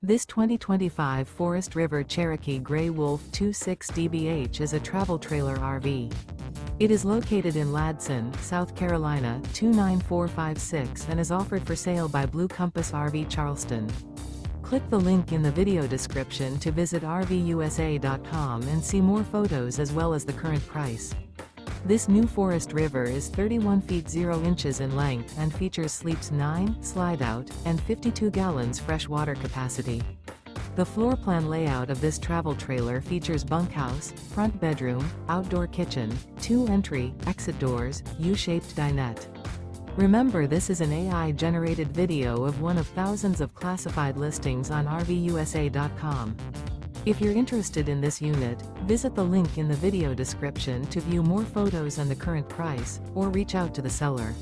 This 2025 Forest River Cherokee Grey Wolf 26 DBH is a travel trailer RV. It is located in Ladson, South Carolina 29456 and is offered for sale by Blue Compass RV Charleston. Click the link in the video description to visit RVUSA.com and see more photos as well as the current price. This new Forest River is 31 feet 0 inches in length and features sleeps 9, slide-out, and 52 gallons fresh water capacity. The floor plan layout of this travel trailer features bunkhouse, front bedroom, outdoor kitchen, 2 entry, exit doors, U-shaped dinette. Remember, this is an AI-generated video of one of thousands of classified listings on RVUSA.com. If you're interested in this unit, visit the link in the video description to view more photos and the current price, or reach out to the seller.